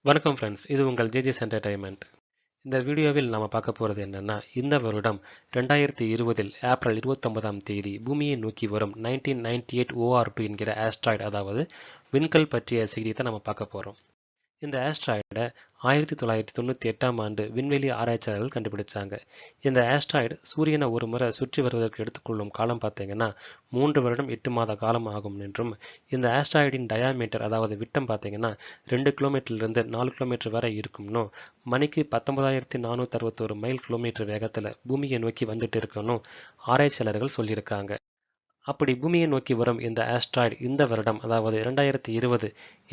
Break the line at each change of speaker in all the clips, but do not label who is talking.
வணக்கம் ஃப்ரெண்ட்ஸ், இது உங்கள் ஜேஜிஸ் என்டர்டைன்மெண்ட். இந்த வீடியோவில் நாம் பார்க்க போகிறது என்னன்னா, இந்த வருடம் 2020 ஏப்ரல் 29ஆம் தேதி பூமியை நோக்கி வரும் 1998 OR2 என்கிற ஆஸ்ட்ராய்டு, அதாவது விண்கல் பற்றிய செய்தியை தான் நம்ம பார்க்க போகிறோம். இந்த ஆஸ்ட்ராய்டை 1998ஆம் ஆண்டு விண்வெளி ஆராய்ச்சியாளர்கள் கண்டுபிடிச்சாங்க. இந்த ஆஸ்ட்ராய்டு சூரியனை ஒரு முறை சுற்றி வருவதற்கு எடுத்துக்கொள்ளும் காலம் பார்த்தீங்கன்னா 3 வருடம் 8 மாத காலம் ஆகும் என்றும், இந்த ஆஸ்ட்ராய்டின் டயாமீட்டர் அதாவது விட்டம் பார்த்தீங்கன்னா 2 கிலோமீட்டரிலிருந்து 4 கிலோமீட்டர் வரை இருக்கும்னு, மணிக்கு 19,461 மைல் கிலோமீட்டர் வேகத்தில் பூமியை நோக்கி வந்துட்டு இருக்கணும் ஆராய்ச்சியாளர்கள் சொல்லியிருக்காங்க. அப்படி பூமியை நோக்கி வரும் இந்த ஆஸ்ட்ராய்டு இந்த வருடம், அதாவது 2020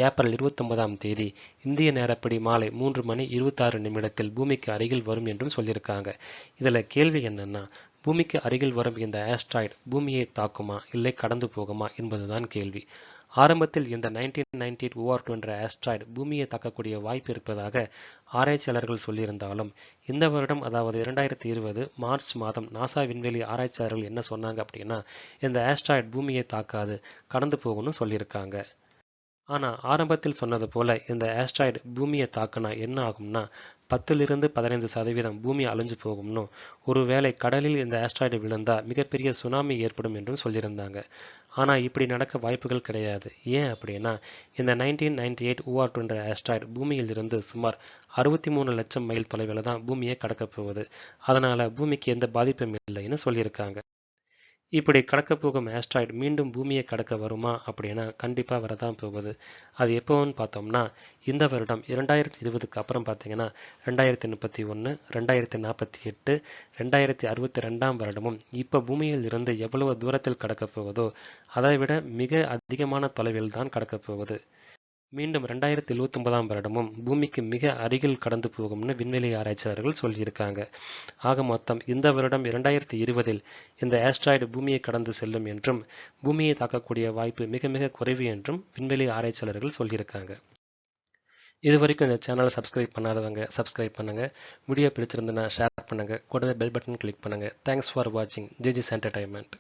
ஏப்ரல் 29ஆம் தேதி இந்திய நேரப்படி மாலை 3:26 பூமிக்கு அருகில் வரும் என்றும் சொல்லியிருக்காங்க. இதில் கேள்வி என்னன்னா, பூமிக்கு அருகில் வரும் இந்த ஆஸ்ட்ராய்டு பூமியை தாக்குமா இல்லை கடந்து போகுமா என்பதுதான் கேள்வி. ஆரம்பத்தில் இந்த 1998 OR2 என்ற ஆஸ்ட்ராய்டு பூமியை தாக்கக்கூடிய வாய்ப்பு இருப்பதாக ஆராய்ச்சியாளர்கள் சொல்லியிருந்தாலும், இந்த வருடம் அதாவது 2020 மார்ச் மாதம் நாசா விண்வெளி ஆராய்ச்சியாளர்கள் என்ன சொன்னாங்க அப்படின்னா, இந்த ஆஸ்ட்ராய்டு பூமியை தாக்காது, கடந்து போகும்னு சொல்லியிருக்காங்க. ஆனால் ஆரம்பத்தில் சொன்னது போல இந்த ஆஸ்ட்ராய்டு பூமியை தாக்குனா என்ன ஆகும்னா, 10லிருந்து 15% பூமி அழிஞ்சு போகும்னு, ஒருவேளை கடலில் இந்த ஆஸ்ட்ராய்டு விழுந்தா மிகப்பெரிய சுனாமி ஏற்படும் என்றும் சொல்லியிருந்தாங்க. ஆனால் இப்படி நடக்க வாய்ப்புகள் கிடையாது. ஏன் அப்படின்னா, இந்த 1998 OR2 என்ற ஆஸ்ட்ராய்டு பூமியில் இருந்து சுமார் 63 லட்சம் மைல் தொலைவில் தான் பூமியை கடக்கப் போகுது. அதனால பூமிக்கு எந்த பாதிப்பும் இல்லைன்னு சொல்லியிருக்காங்க. இப்படி கடக்க போகும் ஆஸ்ட்ராய்டு மீண்டும் பூமியை கடக்க வருமா அப்படின்னா கண்டிப்பாக வரதான் போகுது. அது எப்போன்னு பார்த்தோம்னா, இந்த வருடம் 2020க்கு அப்புறம் பார்த்தீங்கன்னா 2031, 2048, 2062ஆம் வருடமும் இப்போ பூமியில் இருந்து எவ்வளவு தூரத்தில் கடக்க போகுதோ அதை விட மிக அதிகமான தொலைவில் தான் கடக்க போகுது. மீண்டும் 2079ஆம் வருடமும் பூமிக்கு மிக அருகில் கடந்து போகும்னு விண்வெளி ஆராய்ச்சியாளர்கள் சொல்லியிருக்காங்க. ஆக மொத்தம் இந்த வருடம் 2020 இந்த ஆஸ்ட்ராய்டு பூமியை கடந்து செல்லும் என்றும், பூமியை தாக்கக்கூடிய வாய்ப்பு மிக மிக குறைவு என்றும் விண்வெளி ஆராய்ச்சியாளர்கள் சொல்லியிருக்காங்க. இது வரைக்கும் இந்த சேனலை சப்ஸ்கிரைப் பண்ணாதவங்க சப்ஸ்கிரைப் பண்ணுங்க. வீடியோ பிடிச்சிருந்ததுன்னா ஷேர் பண்ணுங்க. கூடவே பெல் பட்டன் கிளிக் பண்ணுங்க. தேங்க்ஸ் ஃபார் வாட்சிங் ஜேஜிஸ் என்டர்டைன்மெண்ட்.